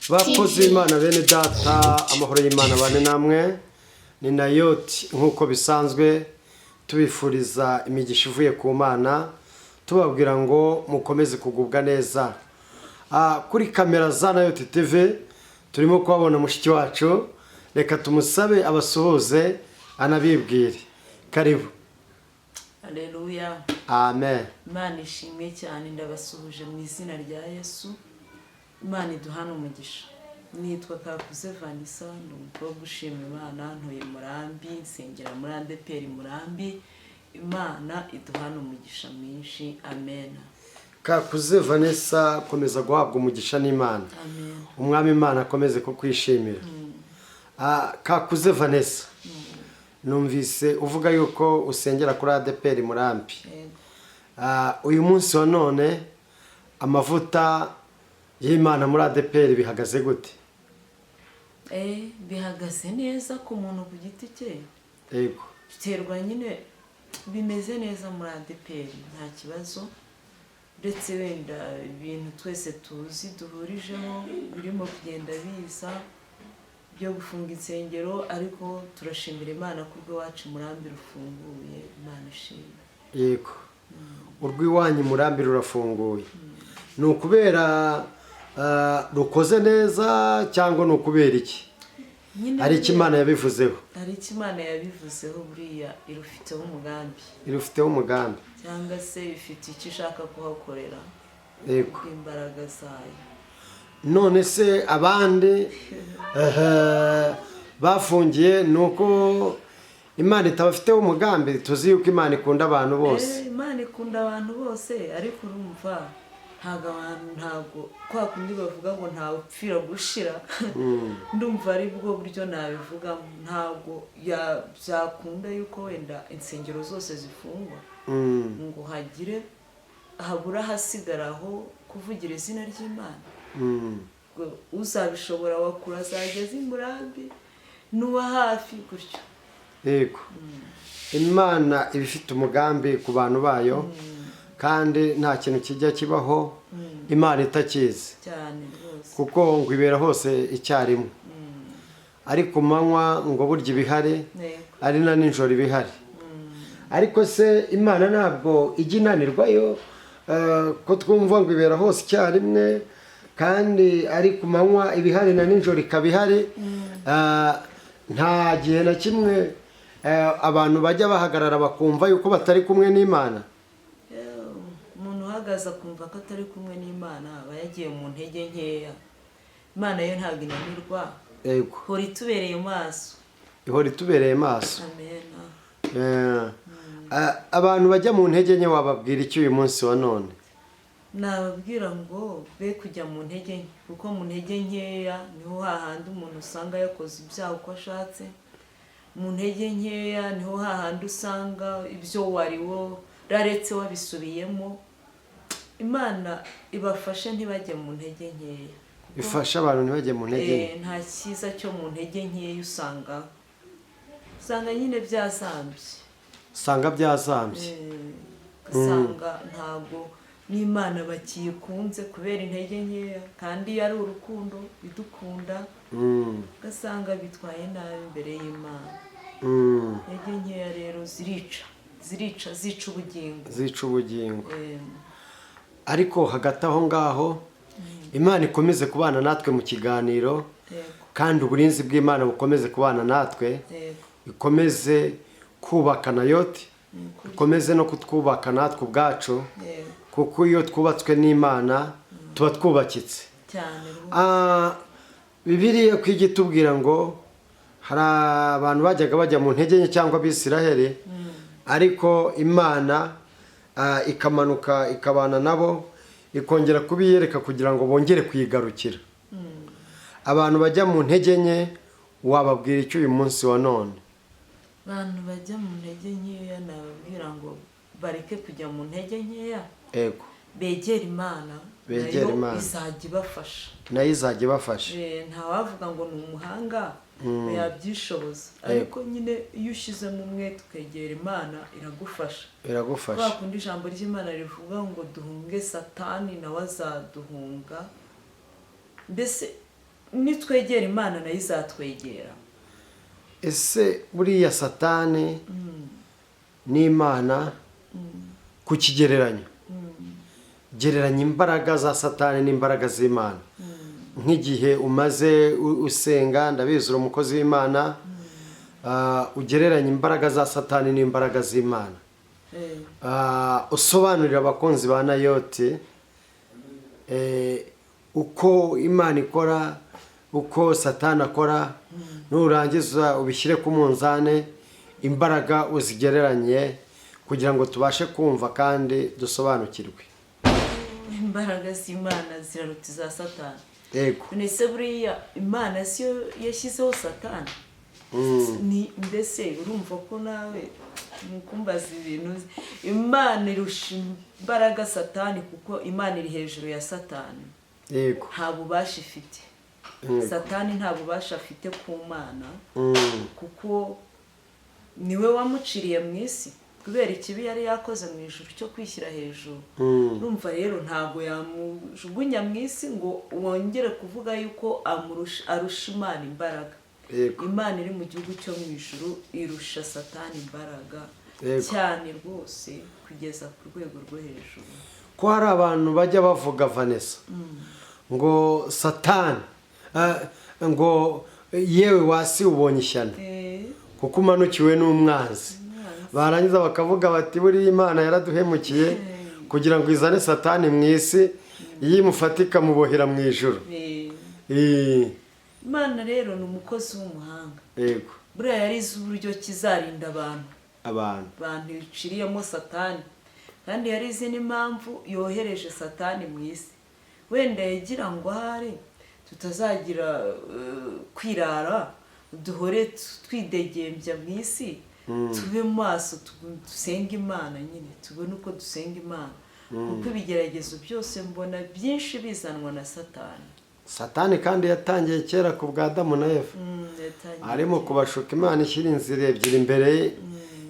bakozi Imana bene data amahoro y'Imana bane namwe ni Nayoti nkuko bisanzwe tubifuriza imigisha ivuye ku Mana tubabwira ngo mukomeze kugubwa neza. Kuri kamera za Nayoti TV turimo kubabona mushiki wacu, reka tumusabe abasuhuze anabibwire. Karibu. Haleluya. Amen. Imana ishimwe cyane, ndabasuhuje mu izina rya Yesu. Imana iduhana umugisha. Nitwa Kakuze Vanessa, ndi umukobwa ushima Imana, ntuye Murambi, nsengera muri ADPR Murambi. Imana iduhana umugisha mwinshi. Amen. Kakuze Vanessa, komeza guhabwa umugisha n'Imana. Amen. Umwami Imana akomeze kukwishimira. Kakuze Vanessa, numvise uvuga yuko usengera kuri ADPR Murambi. Uyu munsi wa none amavuta y'Imana muri ADPR bihagaze gute? Bihagaze neza ku muntu ku giti cye. Yego. Biterwa nyine, bimeze neza muri ADPR, nta kibazo. Ndetse wenda ibintu twese tuzi duhurijemo birimo kugenda biza byo gufunga insengero, ariko turashimira Imana kubwo wacu Murambi rufunguye. Imana ishimwe. Yego. Urw'iwanyu Murambi rurafunguye. Ni ukubera rukoze neza cyangwa ni ukubera iki? Hari icyo Imana yabivuzeho? Hari icyo Imana yabivuzeho, buriya irufiteho umugambi. Irufiteho umugambi. Cyangwa se ifite icyo ishaka kuhakorera. Yego. Imbaraga zayo. None se abandi bafungiye nuko Imana itabafiteho umugambi? Tuzi yuko Imana ikunda abantu bose. Imana ikunda abantu bose, ariko urumva ntabwo kwa kundi bavuga ngo ntawe upfira gushira. Ndumva ari bwo buryo nabivuga, ntabwo byakunda yuko wenda insengero zose zifungwa ngo hagire habura hasigaraho kuvugira izina ry'Imana. Uzabishobora wakura azageze Murambi n'uwa hafi gutyo. Yego. Imana iba ifite umugambi ku bantu bayo, kandi nta kintu kijya kibaho Imana itakizi. Cyane rwose. Kuko ngo ibera hose icyarimwe. Ari ku manywa ngo burya ibihari, ari na nijoro ibihari. Ariko se Imana ntabwo ijya inanirwayo ko twumva ngo ibera hose icyarimwe, kandi ari ku manywa ibihari na nijoro ikaba ihari. Nta gihe na kimwe abantu bajya bahagarara bakumva yuko batari kumwe n'Imana. Umuntu uhagaze akumva ko atari kumwe n'Imana aba yagiye mu ntege nkeya. Imana yo ntabwo inanirwa. Yego. Ihora itubereye maso. Ihora itubereye maso. Amen. Abantu bajya mu ntege nke wababwira iki uyu munsi wa none? Nababwira ngo be kujya mu ntege nke, kuko mu ntege nkeya niho hahandi umuntu usanga yakoze ibyaha uko ashatse. Mu ntege nkeya niho hahandi usanga ibyo wari wararetse wabisubiyemo. Imana ibafashe ntibajye mu ntege nkeya. Ifasha abantu ntibajye mu ntege nke. Nta cyiza cyo mu ntege nkeya usanga nyine byazambye. Usanga byazambye. Usanga ntabwo n'Imana bakiyikunze kubera intege nkeya, kandi ari urukundo idukunda. Ugasanga bitwaye nabi imbere y'Imana. Intege nkeya rero zica ubugingo. Zica ubugingo. Ariko hagati aho ngaho Imana ikomeze kubana natwe mu kiganiro, kandi uburinzi bw'Imana bukomeze kubana natwe. Ikomeze kubaka Nayoti, ikomeze no kutwubaka natwe ubwacu, kuko iyo twubatswe n'Imana tuba twubakitse. Bibiliya kwijya itubwira ngo hari abantu bajyaga bajya mu ntege nke cyangwa Abisiraheli, ariko Imana ikamanuka ikabana nabo, ikongera kubiyereka kugira ngo bongere kuyigarukira. Abantu bajya mu ntege nke wababwira icyo uyu munsi wa none? Abantu bajya mu ntege nkeya nababwira ngo bareke kujya mu ntege nkeya. Yego. Begera Imana. Nayo izajya ibafasha. Nayo izajya ibafasha. Ntawavuga ngo ni umuhanga yabyishoboza, ariko nyine iyo ushyizemo umwete ukegera Imana iragufasha. Iragufasha. Kundi ijambo ry'Imana rivuga ngo duhunge Satani nawe azaduhunga. mbese nitwegera imana nayo izatwegera. ese buriya satani n'imana ku kigereranyo, gereranya imbaraga za satani n'imbaraga z'imana. nk'igihe umaze usenga, ndabizi uri umukozi w'imana, ugereranya imbaraga za satani n'imbaraga z'imana. usobanurira abakunzi ba Nayoti uko imana ikora, uko satani akora, nurangiza ubishyire ku munzane, imbaraga uzigereranye kugira ngo tubashe kumva kandi dusobanukirwe. Imbaraga z'imana ziraruta iza satani. Yego. Nese buriya imana siyo yashyizeho satani. Ni mbese urumva ko nawe mukumbaza ibintu, imana irusha imbaraga satani kuko imana iri hejuru ya satani. Yego. Nta bubasha ifite. Satani nta bubasha afite ku mana kuko niwe wamuciriye mu isi kubera ikibi yari yakoze mu ijuru cyo kwishyira hejuru. Urumva rero ntabwo yamujugunya mu isi ngo wongere kuvuga yuko arusha imana imbaraga. Imana iri mu gihugu cyo mu ijuru irusha satani imbaraga cyane rwose kugeza ku rwego rwo hejuru. Ko hari abantu bajya bavuga Vanessa ngo satani ngo yewe wasi ubonye ishyano kuko umanukiwe n'umwanzi, barangiza bakavuga bati buriya imana yaraduhemukiye kugira ngo izane satani mu isi, yimufatika mubohera mu ijuru. Imana rero ni umukozi w'umuhanga. Yego. Buriya yarize uburyo kizarinda abantu biciriyemo satani, kandi yarize n'impamvu yohereje satani mu isi. Wenda yagira ngo ahari tutazagira kwirara, duhore twidegembya mu isi, tube maso, dusenge imana nyine, tubone uko dusenga imana. Kuko ibigeragezo byose mbona byinshi bizanwa na satani. Satani kandi yatangiye kera ku bwa Adamu na Eva, arimo kubashuka. Imana ishyira inzira ebyiri imbere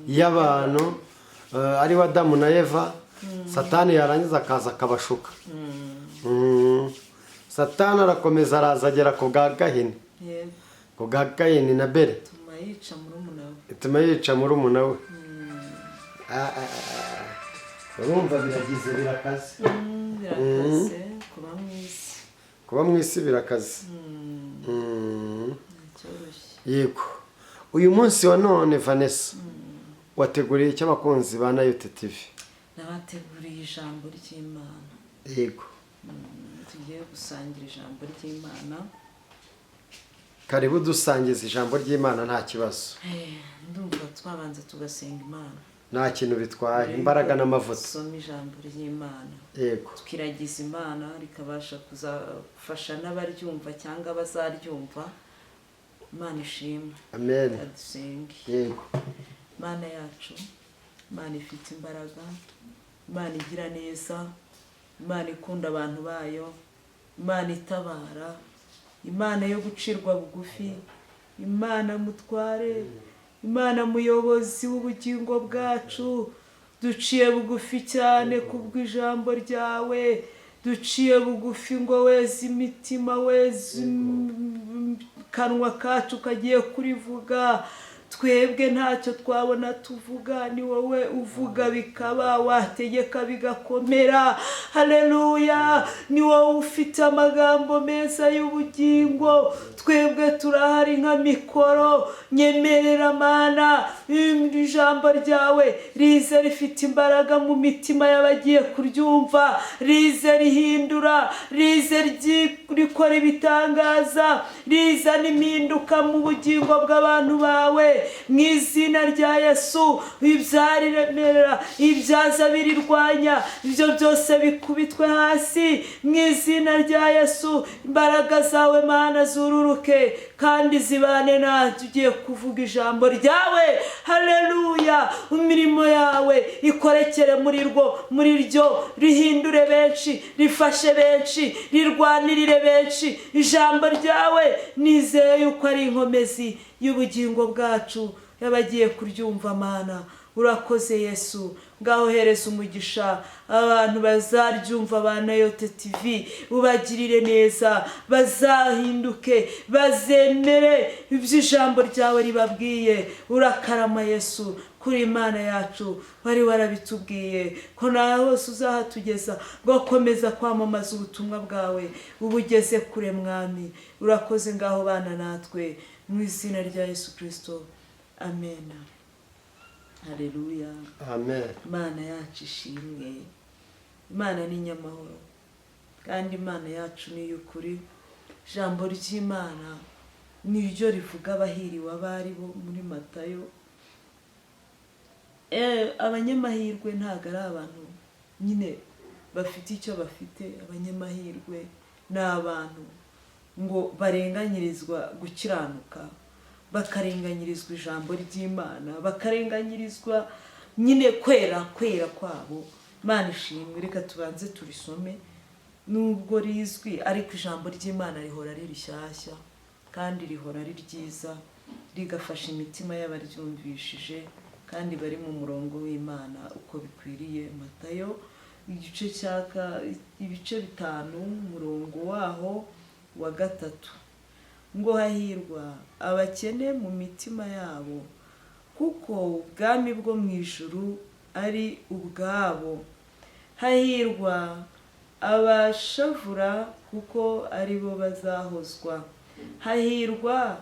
y'abantu, ari we Adamu na Eva. Satani yarangiza akaza akabashuka. Satani arakomeza araza agera ku bwa Gahini, ku bwa Gahini na Bere, ituma yica murumuna we. urumva biragize, birakaze. Birakaze kuba mu isi. Kuba mu isi birakaze. Yego. Uyu munsi wa none Vanessa wateguriye icyo abakunzi ba Nayoti TV? Nabateguriye ijambo ry'Imana. Yego. Tugiye gusangira ijambo ry'Imana. Karibu dusangiza ijambo ry'Imana nta kibazo. Ndumva twabanza tugasenga Imana. Nta kintu bitwaye, imbaraga n'amavuta. Soma ijambo ry'Imana. Yego. Twiragiza Imana rikabasha kuzafasha n'abaryumva cyangwa abazaryumva. Imana ishimwe. Amen. Dusenge. Yego. Imana yacu, Imana ifite imbaraga, Imana igira neza, Imana ikunda abantu bayo, Imana itabara, Imana yo gucirwa bugufi, Imana mutware, Imana muyobozi w'ubugingo bwacu. Duciye bugufi cyane kubw'ijambo ryawe, duciye bugufi ngo weze imitima, weze kanwa kacu kagiye kurivuga. Twebwe ntacyo twabona tuvuga, ni wowe uvuga bikaba, wategeka bigakomera. Haleluya! Ni wowe ufite amagambo meza y'ubugingo. Twebwe turahari nka mikoro. Nyemerera Mana, ijambo ryawe rize rifite imbaraga mu mitima y'abagiye kuryumva, rize rihindura, rize rikora ibitangaza, riza n'impinduka mu bugingo bw'abantu bawe. Mu izina rya Yesu, ibyariremerera, ibyaza birirwanya, ibyo byose bikubitwe hasi. Mu izina rya Yesu, imbaraga zawe Mana zururuke kandi zibane natwe. Ugiye kuvuga ijambo ryawe. Haleluya! Imirimo yawe ikorekere muri ryo, rihindure benshi, rifashe benshi, rirwanirire benshi. Ijambo ryawe nizeye yuko ari inkomezi y'ubugingo bwacu y'abagiye kuryumva Mana. urakoze Yesu. Ngaho hereza umugisha abantu bazaryumva ba Nayote TV, ubagirire neza, bazahinduke, bazemere iby'ijambo ryawe ribabwiye. Urakarama Yesu, kuri Imana yacu, wari warabitubwiye ko nawe hose uzahatugeza, ngo komeza kwamamaza ubutumwa bwawe, ubugeze kure Mwami. Urakoze, ngaho bana natwe, mu izina rya Yesu Kristo, amen. Haleluya. Amen. Imana yacu ishimwe. Imana ni nyamahoro, kandi Imana yacu ni y'ukuri. Ijambo ry'Imana niryo rivuga abahiriwe abari bo muri Matayo. Abanyamahirwe ntago ari abantu nyine bafite icyo bafite. Abanyamahirwe ni abantu ngo barenganyirizwa gukiranuka, bakarenganyirizwa ijambo ry'Imana, bakarenganyirizwa nyine kwera kwabo. Imana ishimwe. Reka tubanze turisome, nubwo rizwi ariko ijambo ry'Imana rihora ari rishyashya kandi rihora ari ryiza, rigafasha imitima y'abaryumvishije kandi bari mu murongo w'Imana uko bikwiriye. Matayo ibice 5 umurongo waho wa 3, ngo hahirwa abakene mu mitima yabo, kuko ubwami bwo mu ijuru ari ubwabo. Hahirwa abashavura, kuko ari bo bazahozwa. Hahirwa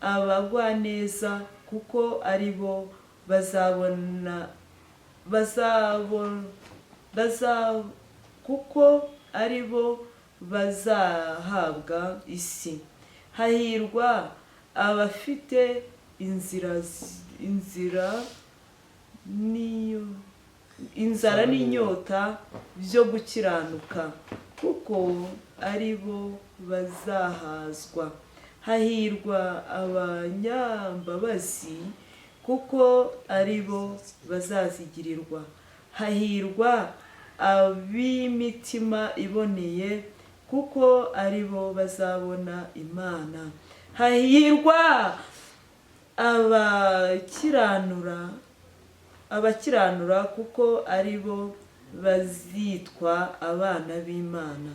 abagwaneza, kuko ari bo kuko ari bo bazahabwa isi. Hahirwa abafite inzara n'inyota byo gukiranuka, kuko ari bo bazahazwa. Hahirwa abanyambabazi, kuko ari bo bazazigirirwa. Hahirwa ab'imitima iboneye, kuko ari bo bazabona Imana. Hahirwa abakiranura, kuko ari bo bazitwa abana b'Imana.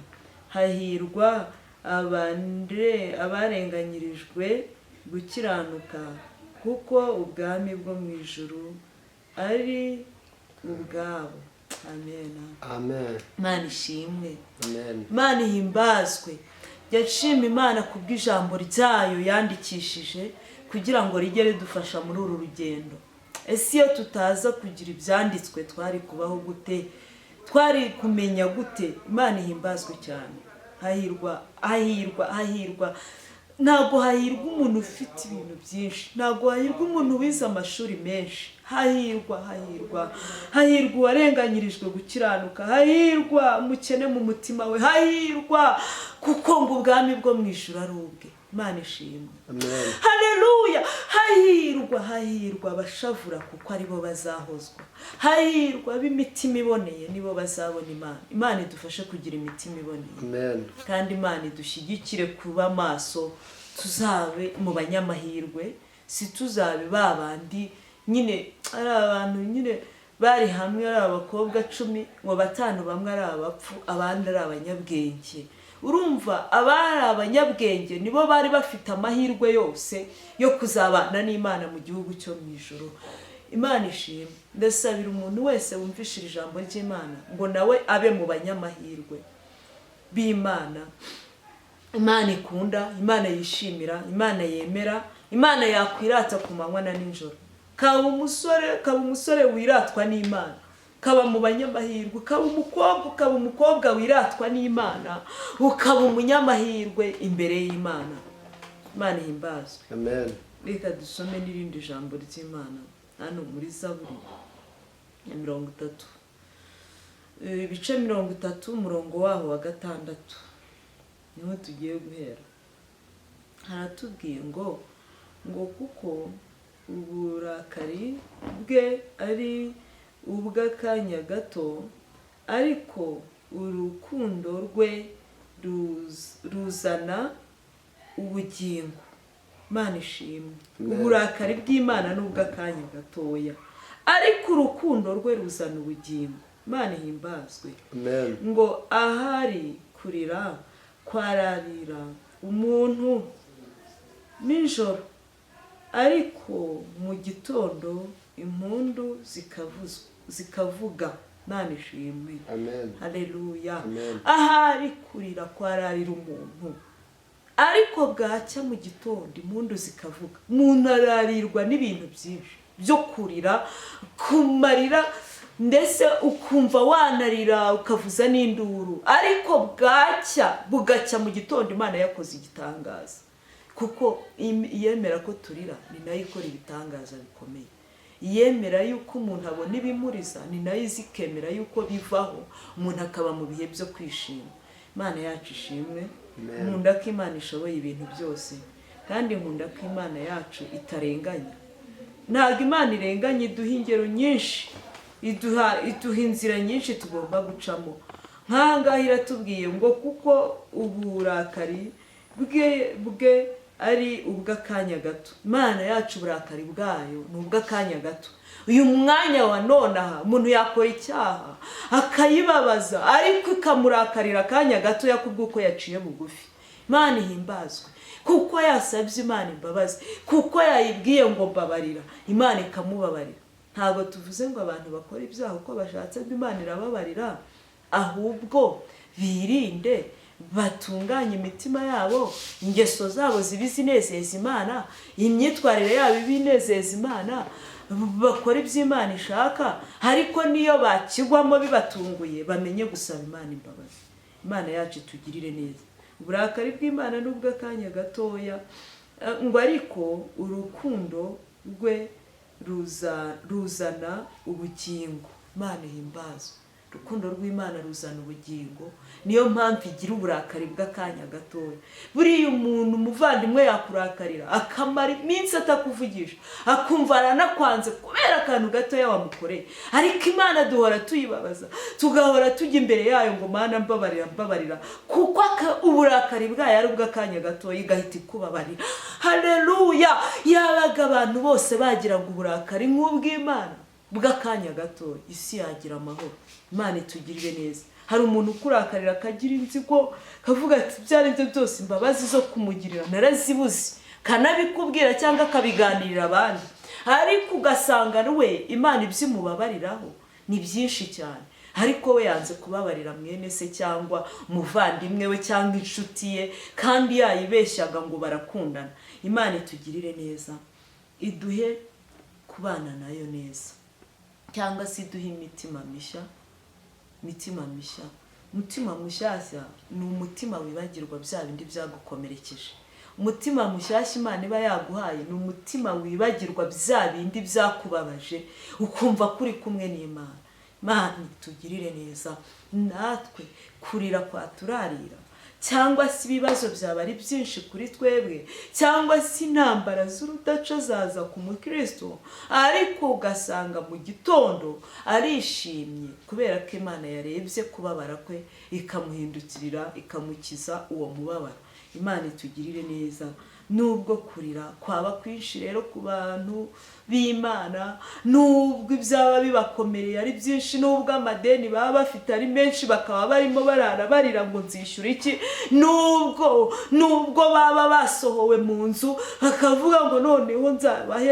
Hahirwa abarenganyirijwe gukiranuka, kuko ubwami bwo mu ijuru ari ubwabo. Amen. Amen. Imana ishimwe. Amen. Imana ihimbazwe. Yashima Imana kubw'ijambo ryayo yandikishije kugira ngo rijye ridufasha muri uru rugendo. Ese iyo tutaza kugira ibyanditswe twari kubaho gute? Twari kumenya gute? Imana ihimbazwe cyane. Hahirwa. Ntabwo hahirwa umuntu ufite ibintu byinshi, ntabwo hahirwa umuntu wize amashuri menshi. Hahirwa uwarenganyirijwe gukiranuka. Hahirwa umukene mu mutima we. Hahirwa, kuko ngo ubwami bwo mu ijuru ari ubwe. Imana ishimwe. Amen. Haleluya. Hahirwa abashavura, kuko ari bo bazahozwa. Hahirwa b'imitima iboneye, nibo bazabona Imana. Imana idufashe kugira imitima iboneye. Amen. Kandi Imana idushyigikire kuba maso, tuzabe mu banyamahirwe, si tuzabe babandi nyine ari abantu nyine bari hamwe ari abakobwa 10 ngo 5 bamwe ari abapfu abandi ari abanyabwenge. Urumva, abari abanyabwenge nibo bari bafite amahirwe yose yo kuzabana n'Imana mu gihugu cyo mu ijuru. Imana ishimwe. Ndasabira umuntu wese wumvishira ijambo ry'Imana ngo nawe abe mu banyamahirwe b'Imana. Imana ikunda, Imana yishimira, Imana yemera, Imana yakwirata ku manywa na nijoro. Kaba umusore wiratwa n'Imana, kaba mu banyamahirwe, ukaba umukobwa wiratwa n'Imana, ukaba umunyamahirwe imbere y'Imana. Imana ihimbazwe. Amen. Reka dusome n'irindi jambo ry'Imana hano muri Zaburi ya 30, ibice 30 umurongo waho wa 6, niho tugiye guhera. Haratubwiye ngo kuko uburakari bwe ari ubw'akanya gato, ariko urukundo rwe ruzana ubugingo. Imana ishimwe. Uburakari bw'Imana ni ubw'akanya gatoya, ariko urukundo rwe ruzana ubugingo. Imana ihimbazwe. Amen. Ngo ahari kurira kwararira umuntu nijoro, ariko mu gitondo impundu zikavuga. Imana ishimwe. Amen. Haleluya. Amen. Ahari kurira kwararira umuntu, ariko bwacya mu gitondo impundu zikavuga. Umuntu ararirwa n'ibintu byinshi byo kurira, kumarira, ndetse ukumva wanarira ukavuza n'induru, ariko bugacya mu gitondo Imana yakoze igitangaza. Kuko yemera ko turira, ni nayo ikora ibitangaza bikomeye. Yemera yuko umuntu abona ibimuriza, ni nayo izikemera yuko bivaho umuntu akaba mu bihe byo kwishima. Imana yacu ishimwe. Nkunda ko Imana ishoboye ibintu byose, kandi nkunda ko Imana yacu itarenganya. Ntabwo Imana irenganya, iduha ingero nyinshi, iduha inzira nyinshi tugomba gucamo. Nk'ahangaha iratubwiye ngo kuko uburakari bwe ari ubw'akanya gato. Imana yacu uburakari bwayo ni ubw'akanya gato. Uyu mwanya wa nonaha umuntu yakora icyaha akayibabaza, ariko ikamurakarira akanya gato yakubwuko yaciye bugufi. Imana ihimbazwe kuko yasabye Imana imbabazi, kuko yayibwiye ngo mbabarira, Imana ikamubabarira. Ntabwo tuvuze ngo abantu bakora ibyaha uko bashatse Imana irababarira, ahubwo birinde, batunganye imitima yabo, ingeso zabo zibe zinezeza Imana, imyitwarire yabo ibe inezeza Imana, bakora iby'Imana ishaka, ariko niyo bakigwamo bibatunguye bamenye gusaba Imana imbabazi. Imana yacu itugirire neza. Uburakari bw'Imana n'ubw'akanya gatoya, ngo ariko urukundo rwe ruzana ubugingo. Imana ihimbazwe. Urukundo rw'Imana ruzana ubugingo, niyo mpamvu igira uburakari bw'akanya gatoya. Buriya umuntu umuvandimwe yakurakarira akamara iminsi atakuvugisha, akumva aranakwanze kubera akantu gatoya wamukoreye, ariko Imana duhora tuyibabaza, tugahora tujya imbere yayo ngo Mana mbabarira, kuko uburakari bwayo ari ubw'akanya gatoya, igahita ikubabarira. Haleluya. Yabaga abantu bose bagira ngo uburakari nk'ubw'Imana bw'akanya gatoya, isi yagira amahoro. Imana itugirire neza. Hari umuntu ukurakarira akagira inzigo, kavuga ati byari byo byose imbabazi zo kumugirira narazibuze, kanabikubwira cyangwa akabiganirira abandi, ariko ugasanga we Imana ibyimubabariraho ni byinshi cyane, ariko we yanze kubabarira mwene se cyangwa umuvandimwe we cyangwa inshuti ye, kandi yayibeshyaga ngo barakundana. Imana itugirire neza, iduhe kubana nayo neza, cyangwa se iduhe imitima mishya. Umutima mushyashya ni umutima wibagirwa bya bindi byagukomerekeje. Umutima mushyashya Imana iba yaguhaye ni umutima wibagirwa bya bindi byakubabaje, ukumva kuri kumwe n'Imana. Imana itugirire neza. Natwe kurira kwa turarira, cyangwa se ibibazo byaba ari byinshi kuri twebwe, cyangwa se intambara z'urudaca zaza ku mukristo, ariko ugasanga mu gitondo arishimye kubera ko Imana yarebye kubabara kwe ikamuhindukirira ikamukiza uwo mubabaro. Imana itugirire neza. Nubwo kurira kwaba kwinshi rero ku bantu b'Imana, nubwo ibyaba bibakomereye ari byinshi, nubwo amadeni baba bafite ari menshi bakaba barimo barira ngo nzishyura iki, nubwo baba basohowe mu nzu bakavuga ngo noneho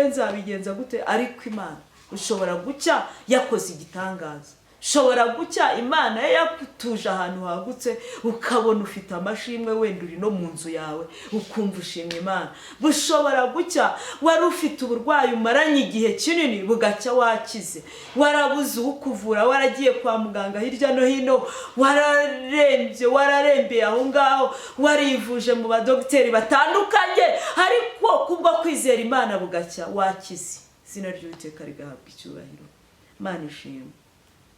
nzabigenza gute, ariko Imana ushobora gucya yakoze igitangaza. Shobora gucya Imana yakutuje ahantu hagutse, ukabona ufite amashimwe, wenda uri no mu nzu yawe ukumva ushimye Imana. Bushobora gucya wari ufite uburwayi umaranye igihe kinini, bugacya wakize, warabuze ukuvura, waragiye kwa muganga hirya no hino, wararembeye aho ngaho, warivuje mu badogiteri batandukanye, ariko kubwo kwizera Imana bugacya wakize. Izina ry'Uwiteka rigahabwa icyubahiro. Imana ishimwe.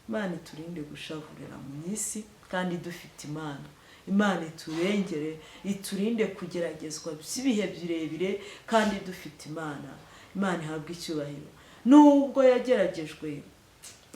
Imana iturinde gushavurira mu isi kandi dufite Imana. Imana iturengere, iturinde kugeragezwa by'ibihe birebire kandi dufite Imana. Imana ihabwe icyubahiro. Nubwo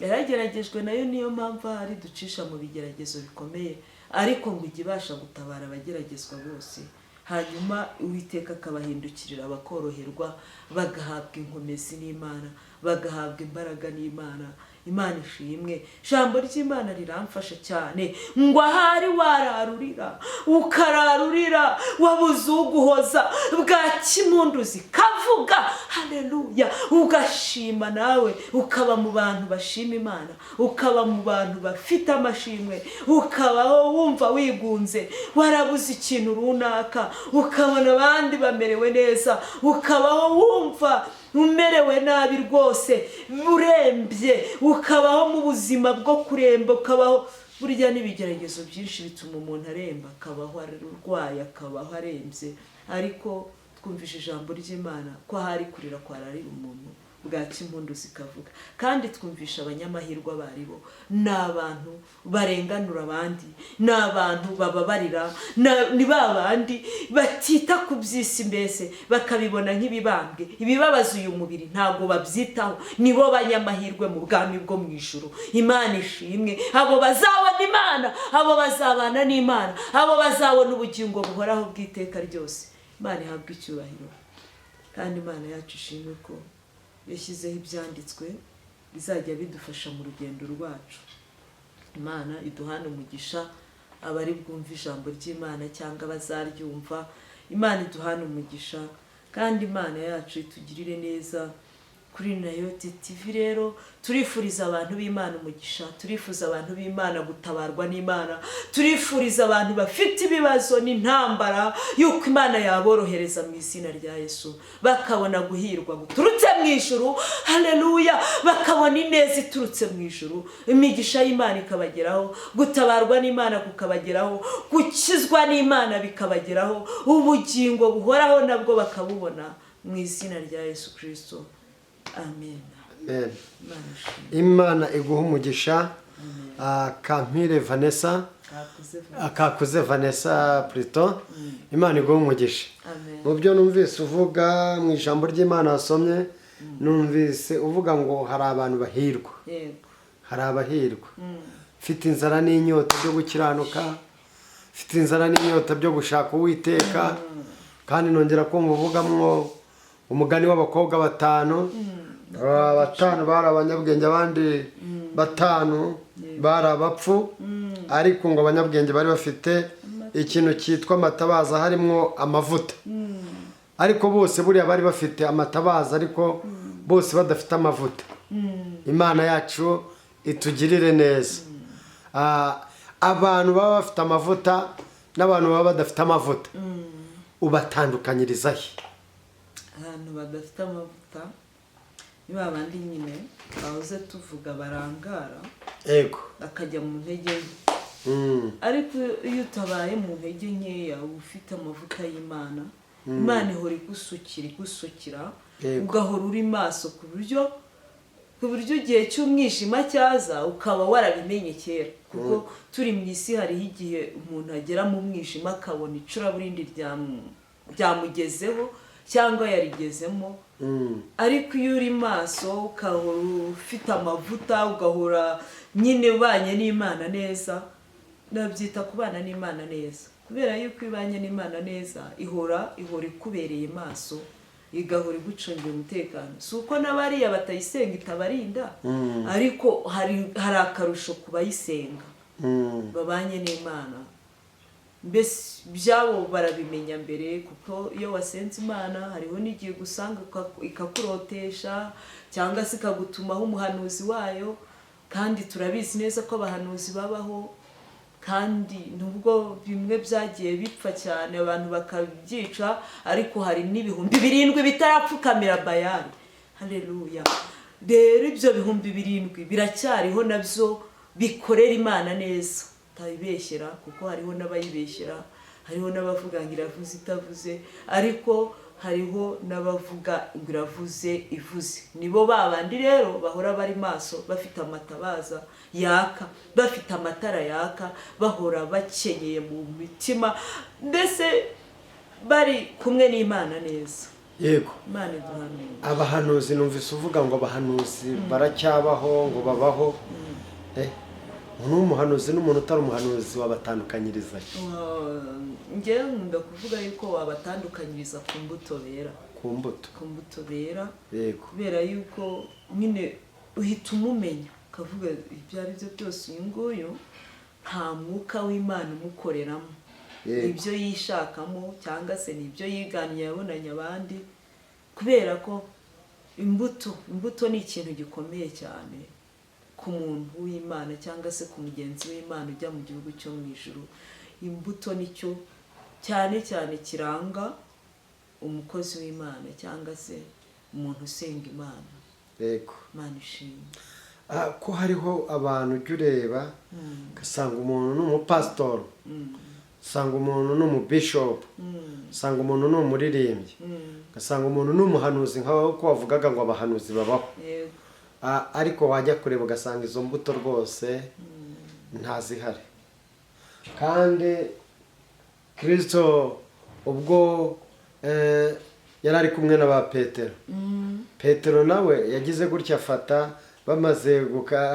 yarageragejwe nayo, niyo mpamvu hari ducisha mu bigeragezo bikomeye, ariko ngo ijye ibasha gutabara abageragezwa bose. hanyuma Uwiteka akabahindukirira bakoroherwa bagahabwa inkomezi n'Imana, bagahabwa imbaraga n'Imana. Imana ishimwe. Ijambo ry'Imana riramfasha cyane ngo ahari wararurira ukararurira wabuze uguhoza bwaki impundu zikavuga, haleluya, ugashima nawe ukaba mu bantu bashima Imana, ukaba mu bantu bafite amashimwe, ukabaho wumva wigunze warabuze ikintu runaka, ukabona abandi bamerewe neza, ukabaho wumva umerewe nabi rwose urembye, ukabaho mu buzima bwo kuremba, ukabaho burya n'ibigeragezo byinshi bituma umuntu aremba, akabaho arwaye, akabaho arembye. Ariko twumvishe ijambo ry'Imana ko ahari kurira kwararira umuntu bwaki impundu zikavuga. Kandi twumvisha abanyamahirwe abaribo ni abantu barenganura abandi, ni abantu bababarira, ni babandi batita ku by'isi mbese bakabibona nk'ibibambwe, ibibabaza uyu mubiri ntabwo babyitaho. Nibo banyamahirwe mu bwami bwo mu ijuru. Imana ishimwe. Abo bazabona Imana, abo bazabana n'Imana, abo bazabona ubugingo buhoraho bw'iteka ryose. Imana ihabwe icyubahiro. Kandi Imana yacu ishimwe ko yashyizeho ibyanditswe bizajya bidufasha mu rugendo rwacu. Imana iduhane umugisha abari bwumva ijambo ry'Imana cyangwa bazaryumva. Imana iduhane umugisha kandi Imana yacu itugirire neza. Kuri Nayoti TV rero turifuriza abantu b'Imana umugisha, turifuza abantu b'Imana gutabarwa n'Imana, turifuriza abantu bafite ibibazo n'intambara yuko Imana yaborohereza mu izina rya Yesu, bakabona guhirwa guturutse mu ijuru, haleluya, bakabona ineza iturutse mu ijuru, imigisha y'Imana ikabageraho, gutabarwa n'Imana kukabageraho, gukizwa n'Imana bikabageraho, ubugingo buhoraho nabwo bakabubona mu izina rya Yesu Kristo. Amen. Amen. Imana iguha umugisha. Kampire Vanessa, akakuze Vanessa Prito. Imana iguha umugisha. Mu byo numvise uvuga mu ijambo ry'Imana wasomye, numvise uvuga ngo hari abantu bahirwa. Hari abahirwa. Fite inzara n'inyota byo gukiranuka, fite inzara n'inyota byo gushaka Uwiteka. Kandi nongera kumva uvugamwo umugani w'abakobwa batanu. Batanu bari abanyabwenge, abandi batanu bari abapfu, ariko ngo abanyabwenge bari bafite ikintu cyitwa amatabaza harimo amavuta. Ariko bose buriya bari bafite amatabaza, ariko bose badafite amavuta. Imana yacu itugirire neza. Abantu baba bafite amavuta n'abantu baba badafite amavuta ubatandukanyiriza he? Abantu badafite amavuta ni babandi nyine bahoze tuvuga barangara, ego, bakajya mu ntege nke. Ariko iyo utabaye mu ntege nkeya ufite amavuta y'Imana, Imana ihora igusukira ugahora uri maso ku buryo igihe cy'umwijima cyaza ukaba warabimenye kera. Kuko turi mu isi hariho igihe umuntu agera mu mwijima akabona icuraburindi ryamugezeho cyangwa yarigezemo. Ariko iyo uri maso ukahora ufite amavuta, ugahora nyine ubanye n'Imana neza, nabyita kubana n'Imana neza. Kubera yuko ibanye n'Imana neza ihora ikubereye maso, igahora igucungira umutekano. Si uko n'abariya batayisenga itabarinda, ariko hari akarusho ku bayisenga babanye n'Imana. Mbese byabo barabimenya mbere, kuko iyo wasenze Imana hariho n'igihe gusanga ikakurotesha cyangwa se ikagutumaho umuhanuzi wayo. Kandi turabizi neza ko abahanuzi babaho, kandi nubwo bimwe byagiye bipfa cyane abantu bakabyica, ariko hari n'ibihumbi 7 bitarapfukamira Bayali. Haleluya. Rero ibyo bihumbi 7 biracyariho nabyo bikorera Imana neza, utabibeshyera, kuko hariho n'abayibeshyera, hariho n'abavuga ngo iravuze itavuze, ariko hariho n'abavuga ngo iravuze ivuze. Nibo babandi rero bahora bari maso, bafite amatabaza yaka, bafite amatara yaka, bahora bakenyeye mu mitima, mbese bari kumwe n'Imana neza. Yego. Imana iduhane. Abahanuzi numvise uvuga ngo abahanuzi baracyabaho, ngo babaho. umuntu w'umuhanuzi n'umuntu utari umuhanuzi wabatandukanyiriza njyewe nkunda kuvuga yuko wabatandukanyiriza ku mbuto bera, ku mbuto bera, yego, kubera yuko nyine uhita umumenya ukavuga ibyo ari byo byose uyu nguyu nta mwuka w'Imana umukoreramo, ibyo yishakamo cyangwa se nibyo yiganiye yabonanye abandi, kubera ko imbuto ni ikintu gikomeye cyane ku muntu w'Imana cyangwa se ku mugenzi w'Imana ujya mu gihugu cyo mu ijuru. Imbuto nicyo cyane cyane kiranga umukozi w'Imana cyangwa se umuntu usenga Imana. yego, Imana ishimwe. ko hariho abantu ujya ureba ugasanga umuntu ni umupasitori, ugasanga umuntu ni umubishopu, ugasanga umuntu ni umuririmbyi, ugasanga umuntu ni umuhanuzi nk'aho ko wavugaga ngo abahanuzi babaho, ariko wajya kureba ugasanga izo mbuto rwose ntazihari. kandi Kristo ubwo yari ari kumwe na ba Petero nawe yagize gutya bamaze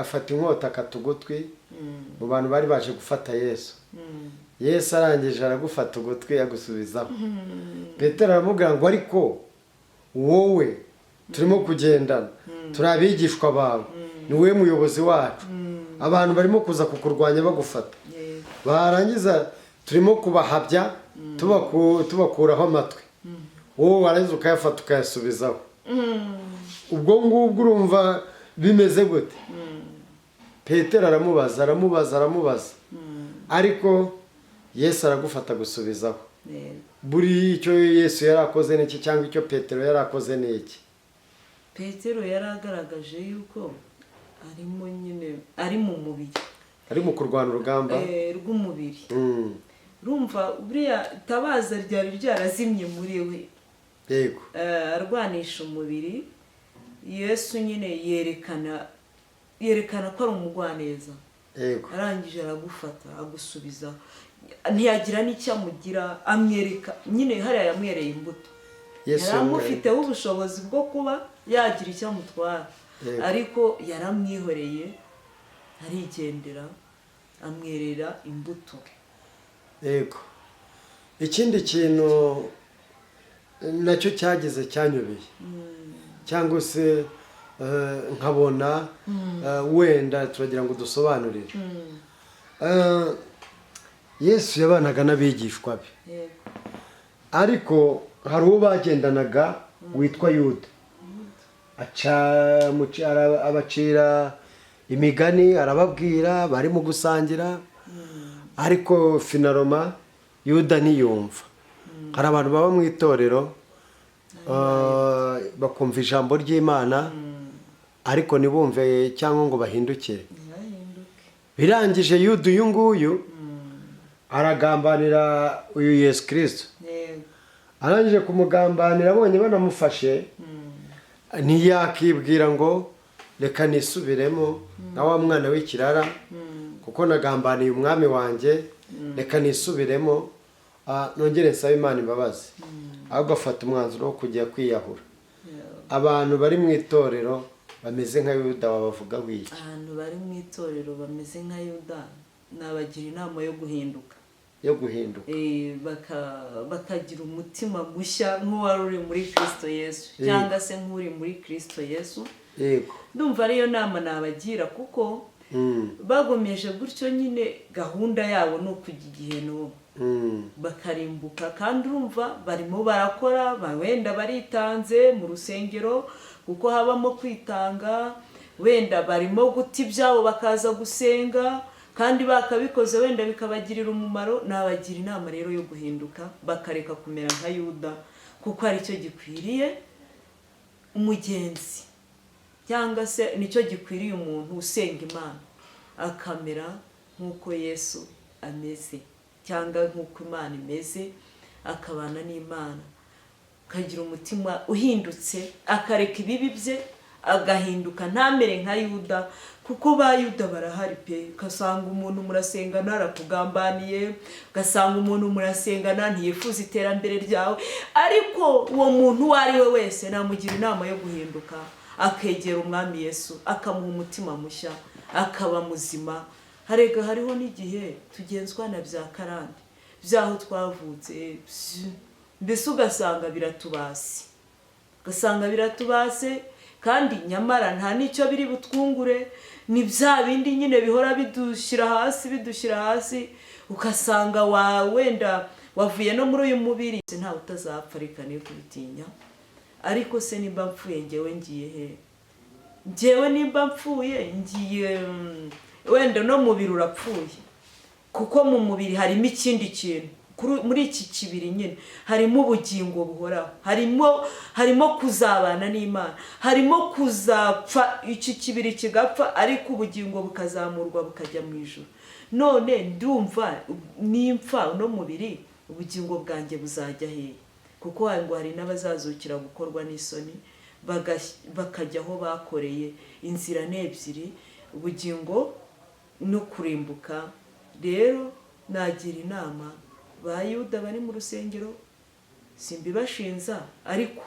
afata inkota akata ugutwi mu bantu bari baje gufata Yesu arangije aragufata ugutwi yagusubizaho. Petero aramubwira ngo ariko wowe turimo kugendana, turi abigishwa bawe, ni wowe muyobozi wacu, abantu barimo kuza kukurwanya bagufata, barangiza turimo kubahabya tubakuraho amatwi, wowe warangiza ukayafata ukayasubizaho. ubwo ngubwo urumva bimeze gute? Petero aramubaza ariko Yesu aragufata gusubizaho. buri icyo Yesu yari akoze n'iki cyangwa icyo Petero yari akoze n'iki? Petero yari agaragaje yuko arimo nyine ari mu mubiri, ari mu kurwana urugamba rw'umubiri. Rumva buriya tabaza ryari ryarazimye muri we, yego, arwanisha umubiri. Yesu nyine yerekana ko ari umugwaneza, yego, arangije aragufata agusubiza, ntiyagira n'icyo amugira, amwereka nyine hariya yamwereye imbuto. yari amufiteho ubushobozi bwo kuba yagira icyo amutwara, ariko yaramwihoreye arigendera, amwerera imbuto. yego. Ikindi kintu nacyo cyageze cyanyobeye, cyangwa se nkabona wenda turagira ngo dusobanurire. Yesu yabanaga n'abigishwa be, ariko hari uwo bagendanaga witwa Yuda, abacira imigani, arababwira, barimo gusangira, ariko finaroma Yuda ntiyumva. hari abantu baba mu itorero bakumva ijambo ry'Imana ariko ntibumve cyangwa ngo bahindukire. Birangije Yuda uyu nguyu aragambanira uyu Yesu Kristo. Arangije kumugambanira, abonye banamufashe ntiyakibwira ngo reka nisubiremo na wa mwana w'ikirara kuko nagambaniye umwami wanjye, reka nisubiremo nongere nsaba Imana imbabazi, ahubwo afata umwanzuro wo kujya kwiyahura. Abantu bari mu itorero bameze nka Yuda wabavuga wiki? Abantu bari mu itorero bameze nka Yuda nabagira inama yo guhinduka, bakagira umutima mushya nk'uwari uri muri Kristo Yesu, cyangwa se nk'uri muri Kristo Yesu. Yego, ndumva ariyo nama nabagira, kuko bagomeje gutyo nyine gahunda yabo ni ukujya igihe n'ubu bakarimbuka. kandi urumva barimo barakora, wenda baritanze mu rusengero kuko habamo kwitanga, wenda barimo guta ibyabo bakaza gusenga, kandi bakabikoze wenda bikabagirira umumaro. nabagira inama rero yo guhinduka, bakareka kumera nka Yuda, kuko aricyo gikwiriye umugenzi, cyangwa se nicyo gikwiriye umuntu usenga Imana, akamera nk'uko Yesu ameze cyangwa nk'uko Imana imeze, akabana n'Imana, akagira umutima uhindutse, akareka ibibi bye agahinduka, ntamere nka Yuda. kuko ba Yuda barahari pe, ugasanga umuntu murasengana arakugambaniye, ugasanga umuntu murasengana ntiyifuza iterambere ryawe, ariko uwo muntu uwo ari we wese namugira inama yo guhinduka, akegera umwami Yesu, akamuha umutima mushya, akaba muzima, harega hariho n'igihe tugenzwa na bya karande by'aho twavutse, mbese ugasanga biratubase kandi nyamara nta n'icyo biri butwungure, ni bya bindi nyine bihora bidushyira hasi, ugasanga wenda wavuye no muri uyu mubiri ntawe utazapfa, reka niyo kubitinya. Ariko se nimba mpfuye njyewe ngiye he? Njyewe nimba mpfuye ngiye wenda no mubiri urapfuye, kuko mu mubiri harimo ikindi kintu, muri iki kibiri nyine harimo ubugingo buhoraho, harimo kuzabana n'Imana, harimo kuzapfa, iki kibiri kigapfa ariko ubugingo bukazamurwa bukajya mu ijuru. None ndumva nimpfa no mubiri ubugingo bwanjye buzajya hehe? Kuko ngo hari n'abazazukira gukorwa n'isoni bakajya aho bakoreye. Inzira ni ebyiri, ubugingo no kurimbuka. Rero nagira inama ba Yuda bari mu rusengero, simbibashinza, ariko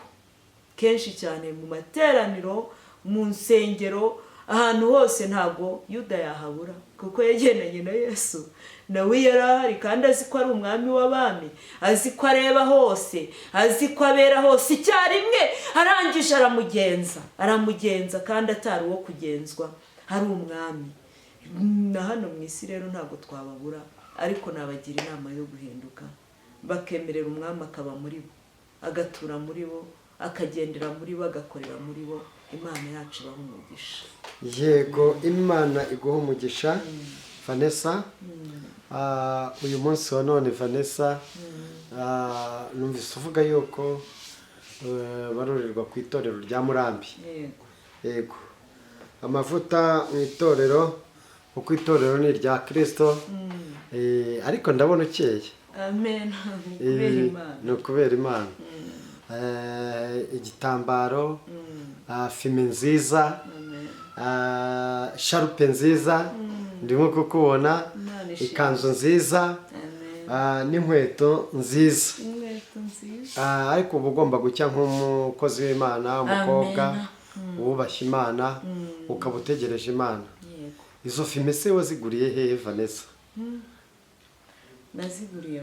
kenshi cyane mu materaniro, mu nsengero, ahantu hose ntabwo Yuda yahabura, kuko yagendanye na Yesu, nawe yarahari kandi azi ko ari umwami w'abami, azi ko areba hose, azi ko abera hose icyarimwe, arangije aramugenza kandi atari uwo kugenzwa, ari umwami. Na hano mu isi rero ntabwo twababura, ariko nabagira inama yo guhinduka bakemerera umwami akaba muri bo, agatura muri bo, akagendera muri bo, agakorera muri bo. Imana yacu ibaha umugisha. Yego, Imana iguha umugisha. Vanessa, uyu munsi wa none Vanessa, numvise uvuga yuko barorerwa ku itorero rya Murambi. Yego, amavuta mu itorero, kuko itorero ni irya Kristo, ariko ndabona ukeye. Amen. Ni ukubera Imana. Igitambaro, fime nziza, sharupe nziza, ndimo kukubona, ikanzu nziza, n'inkweto nziza. Ariko uba ugomba gucya nk'umukozi w'Imana, umukobwa wubashye Imana, ukaba utegereje Imana. Izo fime se waziguriye hehe Vanessa? Naziguriye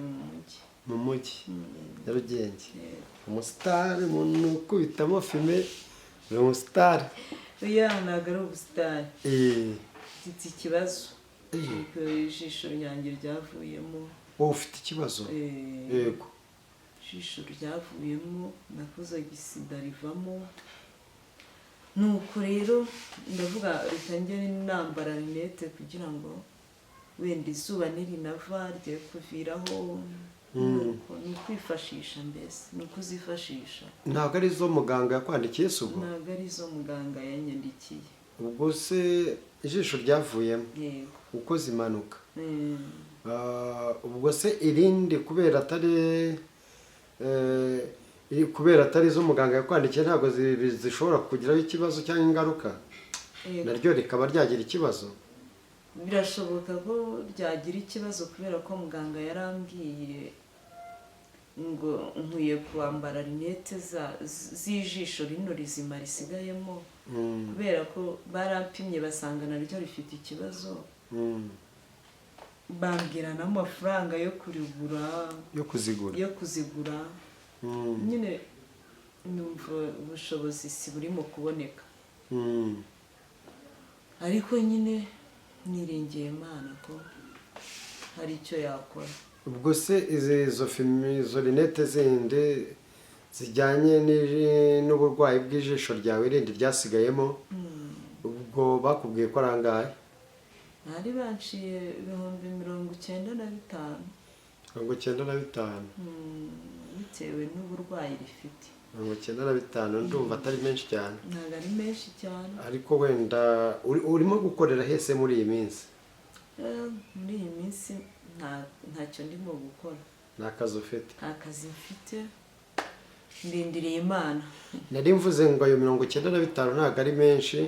mu mujyi Nyarugenge. Umusitari, umuntu ukubitamo fime, uri umusitari. Ntabwo ari ubusitari, mfite ikibazo, ijisho ryanjye ryavuyemo. Wowe ufite ikibazo? Yego, ijisho ryavuyemo, nakoze igisida rivamo. Nuko rero ndavuga reka njye nambara rinete kugira ngo wenda izuba nirinava rye kuviraho. Ni ukwifashisha, mbese ni ukuzifashisha. Ntabwo ari zo muganga yakwandikiye se ubwo? Ntabwo ari zo muganga yanyandikiye. Ubwo se ijisho ryavuyemo ukoze impanuka, ubwo se irindi kubera atari zo muganga yakwandikiye ntabwo zishobora kugiraho ikibazo cyangwa ingaruka, naryo rikaba ryagira ikibazo? Birashoboka ko ryagira ikibazo, kubera ko muganga yarambwiye ngo nkwiye kwambara rinete z'ijisho rino rizima risigayemo, kubera ko barampimye basanga naryo rifite ikibazo. Bambwira n'amafaranga yo kuzigura. Nyine numva ubushobozi si burimo kuboneka, ariko nyine niringiye Imana ko hari icyo yakora. Ubwo se izo rinete zindi zijyanye n'uburwayi bw'ijisho ryawe rindi ryasigayemo, ubwo bakubwiye ko ari angahe? Bari banciye 95,000. 95,000? Bitewe n'uburwayi rifite. 95 ndumva atari menshi cyane. Ntabwo ari menshi cyane. Ariko wenda urimo gukorera hese muri iyi minsi? Muri iyi minsi ntacyo ndimo gukora. Nta kazi ufite? Nta kazi mfite, ndindiriye Imana. Nari mvuze ngo ayo 95 ntabwo ari menshi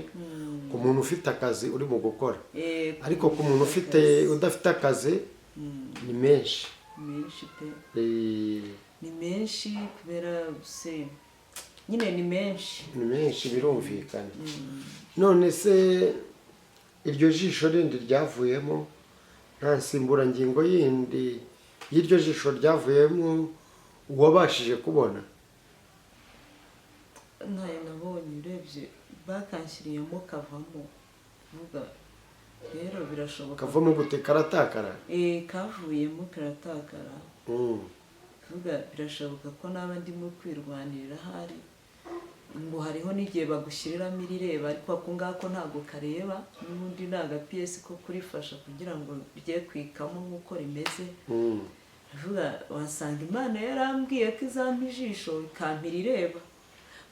ku muntu ufite akazi urimo gukora, ariko ku muntu udafite akazi ni menshi. Ni menshi kubera se nyine ni menshi birumvikana. None se iryo jisho rindi ryavuyemo nta nsimburangingo yindi y'iryo jisho ryavuyemo uwabashije kubona? ntayo nabonye, urebye bakanshyiriyemo kavamo, vuga rero birashoboka. kavamo gute? karatakara? kavuyemo karatakara. vuga birashoboka ko naba ndimo kwirwanirira ahari, ngo hariho n'igihe bagushyiriramo irireba ariko ako ngako ntabwo kareba, n'ubundi ni agapiyesi ko kurifasha kugira ngo rye kwikamo nk'uko rimeze. vuga wasanga Imana yarambwiye ko izampa ijisho ikampira ireba,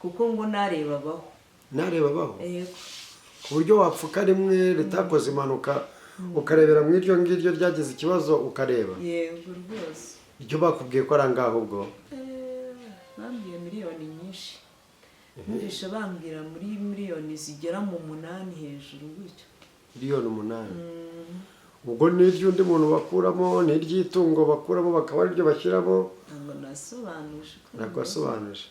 kuko ngo nareba abaho. nareba abaho? yego. ku buryo wapfuka rimwe ritakoze impanuka ukarebera mu iryo ngiryo ryagize ikibazo ukareba? yego rwose. iryo bakubwiye ko ari angahe ubwo? bambwiye miliyoni nyinshi, numvise bambwira muri miliyoni zigera mu 8 hejuru gutyo. miliyoni 8? ubwo ni iry'undi muntu bakuramo, ni iry'itungo bakuramo bakaba ariryo bashyiramo? ntabwo nasobanuje. ntabwo wasobanuje.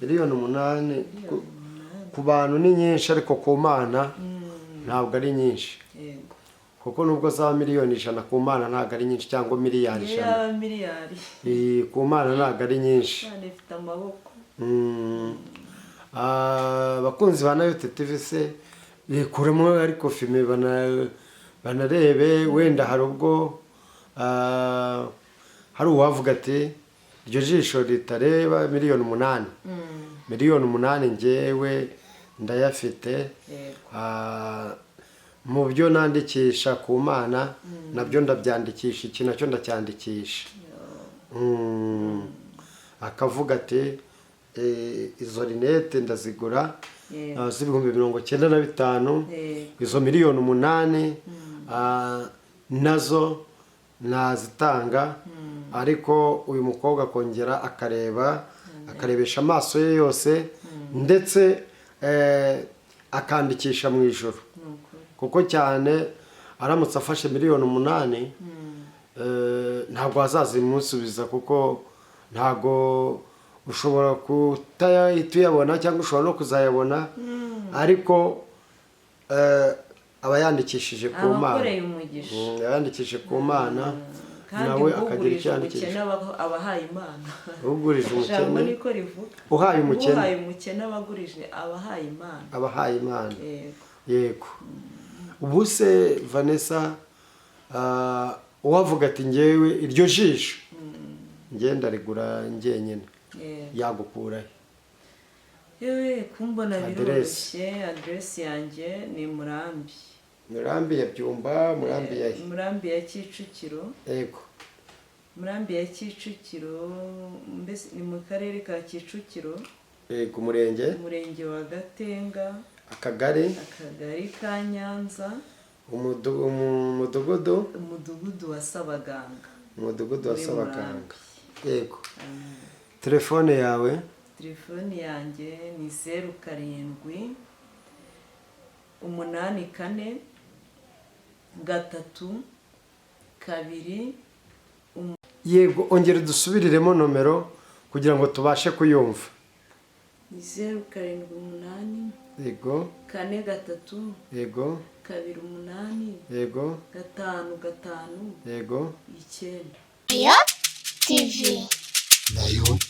miliyoni 8 ku bantu ni nyinshi, ariko ku Mana ntabwo ari nyinshi. yego. kuko nubwo za miliyoni 100 ku Mana ntabwo ari nyinshi, cyangwa miliyari 100. yaba miliyari. ku Mana ntabwo ari nyinshi. Imana ifite amaboko. abakunzi ba Nayote TV se bikuremo ariko filime banarebe, wenda hari ubwo hari uwavuga ati iryo jisho ritareba miliyoni 8. miliyoni 8 njyewe ndayafite. mu byo nandikisha ku Mana nabyo ndabyandikisha, iki nacyo ndacyandikisha. akavuga ati izo rinete ndazigura z'ibihumbi 95, izo miliyoni 8 nazo nazitanga, ariko uyu mukobwa akongera akarebesha amaso ye yose, ndetse akandikisha mu ijoro, kuko cyane aramutse afashe miliyoni 8 ntabwo azazimusubiza, kuko ntabwo ushobora kutayabona cyangwa ushobora no kuzayabona, ariko aba yandikishije ku Mana. yandikishije ku Mana, nawe akagira icyo yandikisha. abahaye Imana. ugurije umukene niko rivuga. uhaye umukene. uhaye umukene abagurije abahaye Imana. abahaye Imana. yego. ubu se Vanessa, uwavuga ati ngewe iryo jisho ngenda rigura njyenyine, yagukura he? yewe kumbona biroroshye. aderesi yanjye ni Murambi. Murambi ya Byumba? Murambi ya Murambi ya Kicukiro. yego. Murambi ya Kicukiro, mbese ni mu karere ka Kicukiro. yego. umurenge wa Gatenga, akagari ka Nyanza, umudugudu wa Sabaganga. yego. telefone yawe? telefone yanjye ni 07 84 3 2. yego, ongera dusubiriremo nomero kugira ngo tubashe kuyumva. ni 07 yego. 4 3 yego. 2 8 yego. 5 5 yego. 9. Nayote TV. Nayote